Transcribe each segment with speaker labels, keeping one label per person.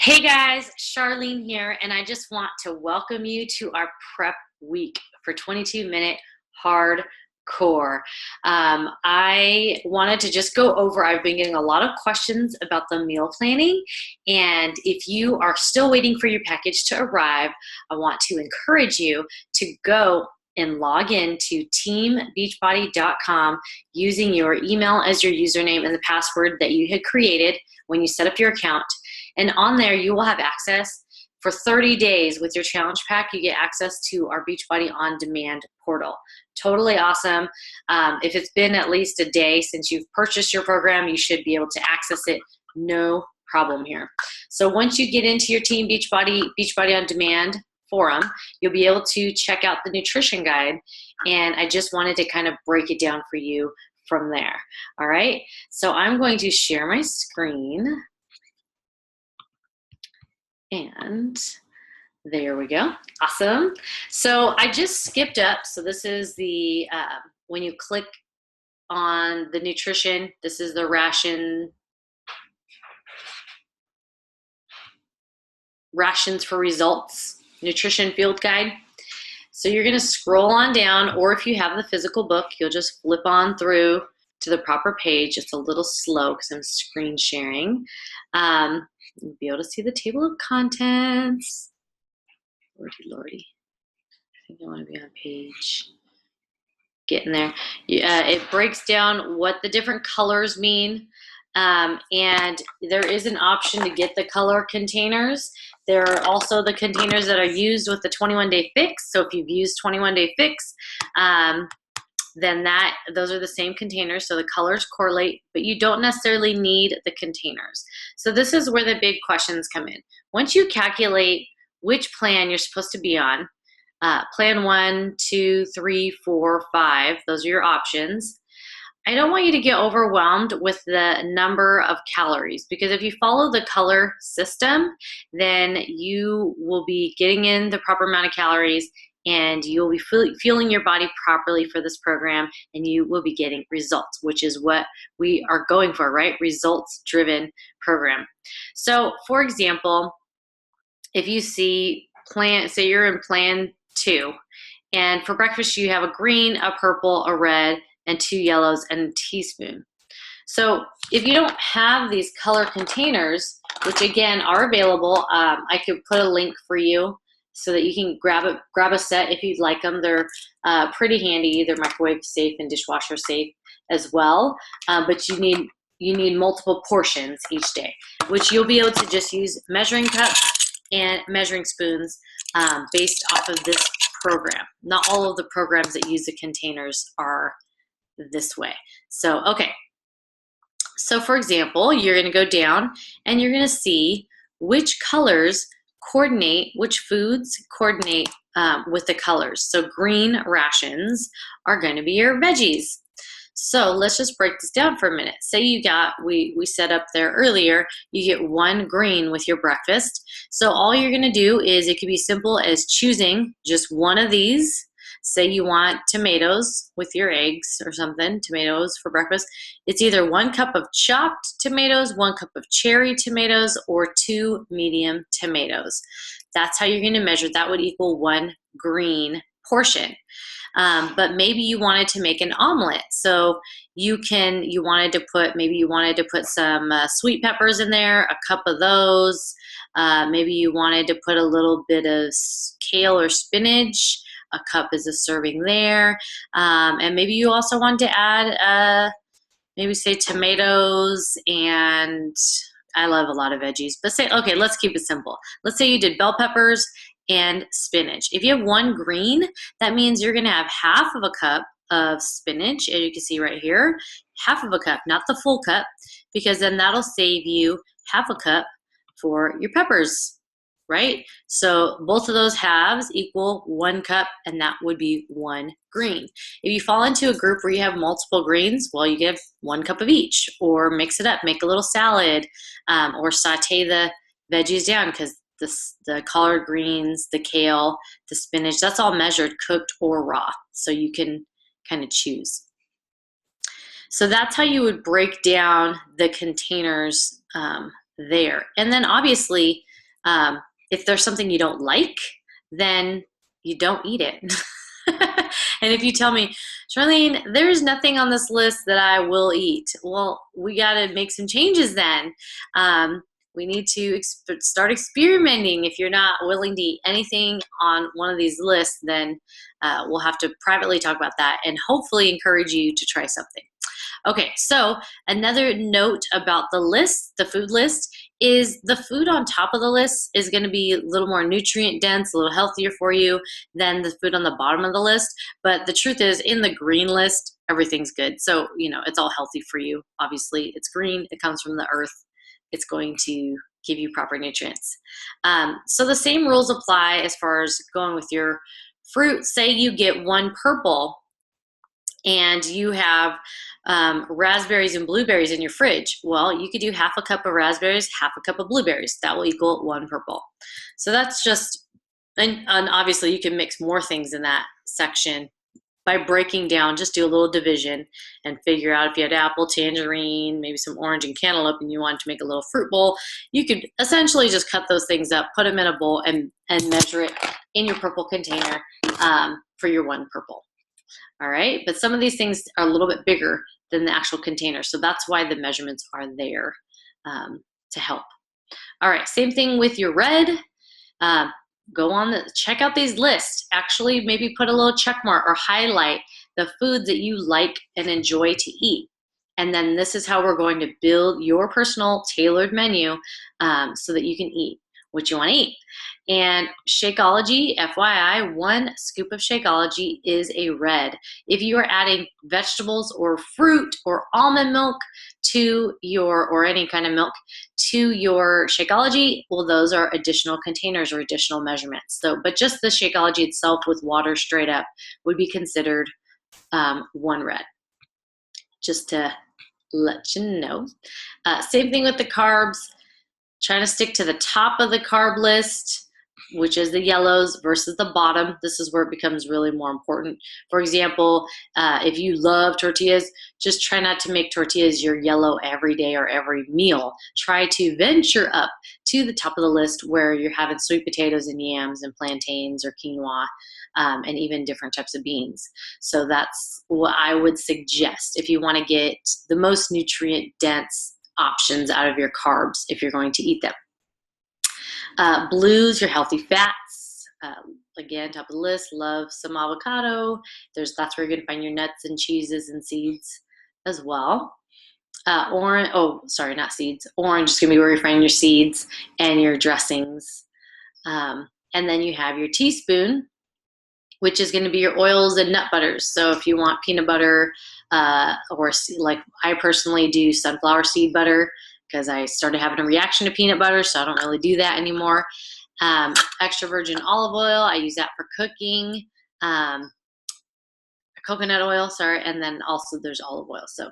Speaker 1: Hey guys, Charlene here, and I just want to welcome you to our prep week for 22-minute hardcore. I wanted to just go over, I've been getting a lot of questions about the meal planning, and if you are still waiting for your package to arrive, I want to encourage you to go and log in to teambeachbody.com using your email as your username and the password that you had created when you set up your account. And on there, you will have access for 30 days with your challenge pack. You get access to our Beachbody On Demand portal. Totally awesome. If it's been at least a day since you've purchased your program, you should be able to access it. No problem here. So once you get into your Team Beachbody On Demand forum, you'll be able to check out the nutrition guide. And I just wanted to kind of break it down for you from there. All right. So I'm going to share my screen. And there we go. Awesome. So I just skipped up. So this is the, when you click on the nutrition, this is the rations for results, nutrition field guide. So you're going to scroll on down, or if you have the physical book, you'll just flip on through to the proper page. It's a little slow because I'm screen sharing. You'll be able to see the table of contents. Lordy. I think I want to be on page. Getting there. It breaks down what the different colors mean. And there is an option to get the color containers. There are also the containers that are used with the 21-day fix. So if you've used 21-day fix, then those are the same containers, so the colors correlate, but you don't necessarily need the containers. So this is where the big questions come in. Once you calculate which plan you're supposed to be on, plan 1, 2, 3, 4, 5, those are your options. I don't want you to get overwhelmed with the number of calories, because if you follow the color system, then you will be getting in the proper amount of calories and you'll be fueling your body properly for this program, and you will be getting results, which is what we are going for, right? Results-driven program. So, for example, if you see say you're in plan 2, and for breakfast you have a green, a purple, a red, and 2 yellows, and a teaspoon. So if you don't have these color containers, which again are available, I could put a link for you so that you can grab a set if you'd like them. They're pretty handy. They're microwave safe and dishwasher safe as well. But you need multiple portions each day, which you'll be able to just use measuring cups and measuring spoons based off of this program. Not all of the programs that use the containers are this way. So, okay. So for example, you're going to go down and you're going to see which colors coordinate, which foods coordinate with the colors. So green rations are going to be your veggies. So let's just break this down for a minute. Say you got, we set up there earlier, you get 1 green with your breakfast. So all you're going to do is, it could be simple as choosing just one of these. Say you want tomatoes with your eggs or something, tomatoes for breakfast. It's either 1 cup of chopped tomatoes, 1 cup of cherry tomatoes, or 2 medium tomatoes. That's how you're going to measure. That would equal 1 green portion. But maybe you wanted to make an omelet. So you wanted to put some sweet peppers in there, a cup of those. Maybe you wanted to put a little bit of kale or spinach. A cup is a serving there. And maybe you also want to add, maybe say tomatoes, and I love a lot of veggies, but okay, let's keep it simple. Let's say you did bell peppers and spinach. If you have 1 green, that means you're gonna have half of a cup of spinach, as you can see right here, half of a cup, not the full cup, because then that'll save you half a cup for your peppers. Right? So both of those halves equal 1 cup, and that would be 1 green. If you fall into a group where you have multiple greens, well, you give 1 cup of each, or mix it up, make a little salad, or saute the veggies down, because the collard greens, the kale, the spinach, that's all measured, cooked or raw. So you can kind of choose. So that's how you would break down the containers there. And then obviously, If there's something you don't like, then you don't eat it. And if you tell me, Charlene, there's nothing on this list that I will eat, well, we got to make some changes then. We need to start experimenting. If you're not willing to eat anything on one of these lists, then we'll have to privately talk about that and hopefully encourage you to try something. Okay, so another note about the list, the food list, is the food on top of the list is going to be a little more nutrient dense, a little healthier for you than the food on the bottom of the list. But the truth is, in the green list, everything's good. So, it's all healthy for you. Obviously, it's green, it comes from the earth, it's going to give you proper nutrients. So the same rules apply as far as going with your fruit. Say you get one purple and you have raspberries and blueberries in your fridge. Well, you could do half a cup of raspberries, half a cup of blueberries. That will equal one purple. So that's just, and obviously you can mix more things in that section by breaking down, just do a little division and figure out if you had apple, tangerine, maybe some orange and cantaloupe, and you wanted to make a little fruit bowl, you could essentially just cut those things up, put them in a bowl, and measure it in your purple container for your one purple. All right, but some of these things are a little bit bigger than the actual container, so that's why the measurements are there to help. All right, same thing with your red. Go on, check out these lists. Actually, maybe put a little check mark or highlight the foods that you like and enjoy to eat. And then this is how we're going to build your personal tailored menu so that you can eat what you want to eat. And Shakeology, FYI, 1 scoop of Shakeology is a red. If you are adding vegetables or fruit or almond milk to or any kind of milk to your Shakeology, well, those are additional containers or additional measurements. So, but just the Shakeology itself with water straight up would be considered 1 red, just to let you know. Same thing with the carbs. Trying to stick to the top of the carb list, which is the yellows, versus the bottom. This is where it becomes really more important. For example, if you love tortillas, just try not to make tortillas your yellow every day or every meal. Try to venture up to the top of the list where you're having sweet potatoes and yams and plantains or quinoa and even different types of beans. So that's what I would suggest if you want to get the most nutrient dense options out of your carbs if you're going to eat them. Blues, your healthy fats. Again, top of the list, love some avocado. That's where you're going to find your nuts and cheeses and seeds as well. Orange, not seeds. Orange is going to be where you find your seeds and your dressings. And then you have your teaspoon, which is going to be your oils and nut butters. So if you want peanut butter, or like I personally do sunflower seed butter because I started having a reaction to peanut butter, so I don't really do that anymore. Extra virgin olive oil, I use that for cooking. Coconut oil, sorry, and then also there's olive oil. So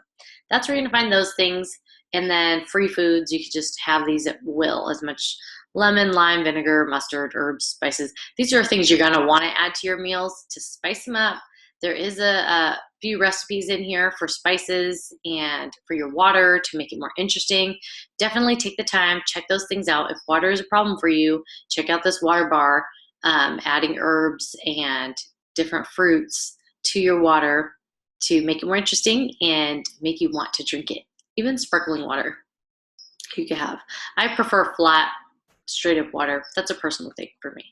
Speaker 1: that's where you're gonna find those things. And then free foods, you could just have these at will, as much lemon, lime, vinegar, mustard, herbs, spices. These are things you're gonna wanna add to your meals to spice them up. There is a few recipes in here for spices and for your water to make it more interesting. Definitely take the time, check those things out. If water is a problem for you, check out this water bar, adding herbs and different fruits to your water to make it more interesting and make you want to drink it. Even sparkling water you could have. I prefer flat, straight up water. That's a personal thing for me.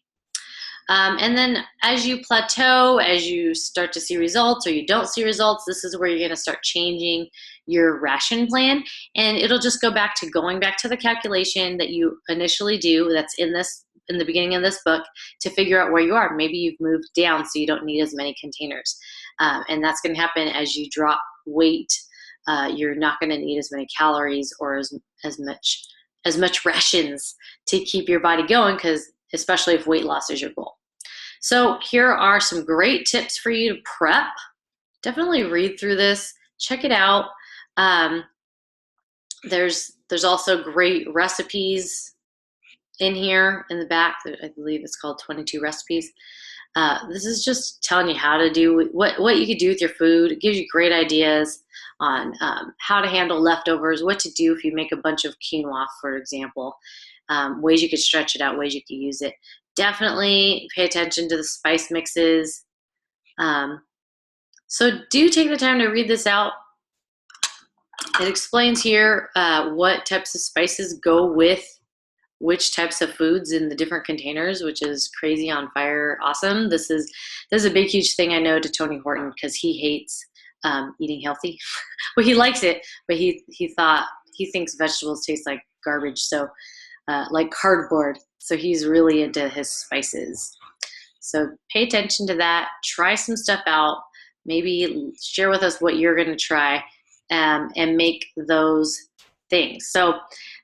Speaker 1: And then as you plateau, as you start to see results or you don't see results, this is where you're going to start changing your ration plan. And it'll just go back to going back to the calculation that you initially do that's in the beginning of this book to figure out where you are. Maybe you've moved down so you don't need as many containers. And that's going to happen as you drop weight. You're not going to need as many calories or as much rations to keep your body going, because especially if weight loss is your goal. So here are some great tips for you to prep. Definitely read through this, check it out. There's also great recipes in here in the back. I believe it's called 22 recipes. This is just telling you how to do what you could do with your food. It gives you great ideas on how to handle leftovers, what to do if you make a bunch of quinoa, for example. ways you could stretch it out, ways you could use it. Definitely pay attention to the spice mixes. So do take the time to read this out. It explains here what types of spices go with which types of foods in the different containers, which is crazy on fire awesome. This is a big huge thing I know to Tony Horton, because he hates eating healthy. Well, he likes it, but he thinks vegetables taste like garbage, so like cardboard. So he's really into his spices. So pay attention to that. Try some stuff out. Maybe share with us what you're going to try, and make those things. So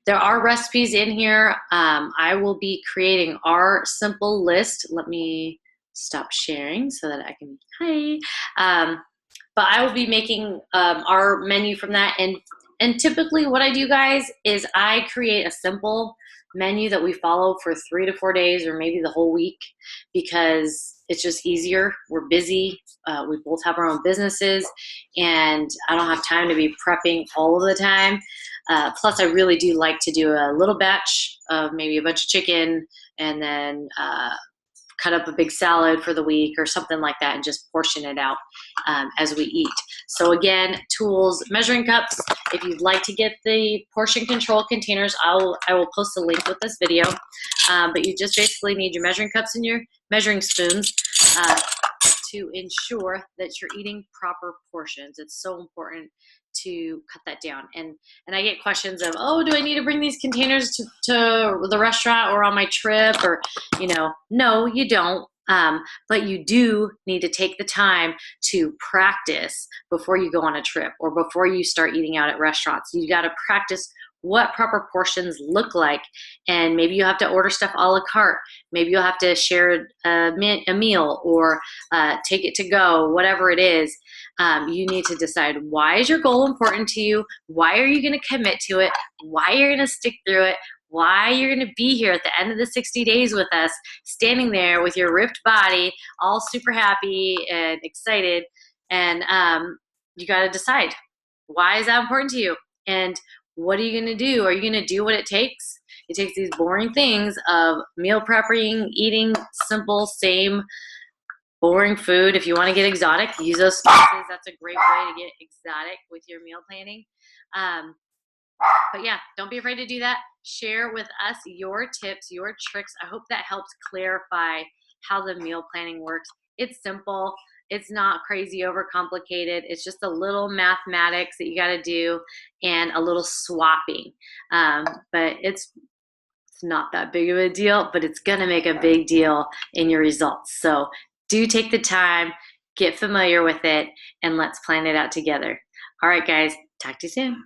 Speaker 1: there are recipes in here. I will be creating our simple list. Let me stop sharing so that I can, hi. But I will be making our menu from that. And typically what I do, guys, is I create a simple menu that we follow for 3 to 4 days, or maybe the whole week, because it's just easier. We're busy. We both have our own businesses, and I don't have time to be prepping all of the time. Plus, I really do like to do a little batch of maybe a bunch of chicken, and then cut up a big salad for the week or something like that, and just portion it out as we eat. So again, tools, measuring cups. If you'd like to get the portion control containers, I will post a link with this video. But you just basically need your measuring cups and your measuring spoons to ensure that you're eating proper portions. It's so important to cut that down. And I get questions of, oh, do I need to bring these containers to the restaurant or on my trip? Or, no, you don't. But you do need to take the time to practice before you go on a trip or before you start eating out at restaurants. You got to practice what proper portions look like. And maybe you have to order stuff a la carte. Maybe you'll have to share a meal, or take it to go, whatever it is. You need to decide, why is your goal important to you? Why are you going to commit to it? Why you're going to stick through it? Why you're going to be here at the end of the 60 days with us, standing there with your ripped body, all super happy and excited. And you got to decide, why is that important to you? And what are you going to do? Are you going to do what it takes? It takes these boring things of meal prepping, eating simple, same boring food. If you want to get exotic, use those spices. That's a great way to get exotic with your meal planning. But yeah, don't be afraid to do that. Share with us your tips, your tricks. I hope that helps clarify how the meal planning works. It's simple. It's not crazy overcomplicated. It's just a little mathematics that you got to do, and a little swapping. But it's not that big of a deal, but it's going to make a big deal in your results. So do take the time, get familiar with it, and let's plan it out together. All right, guys, talk to you soon.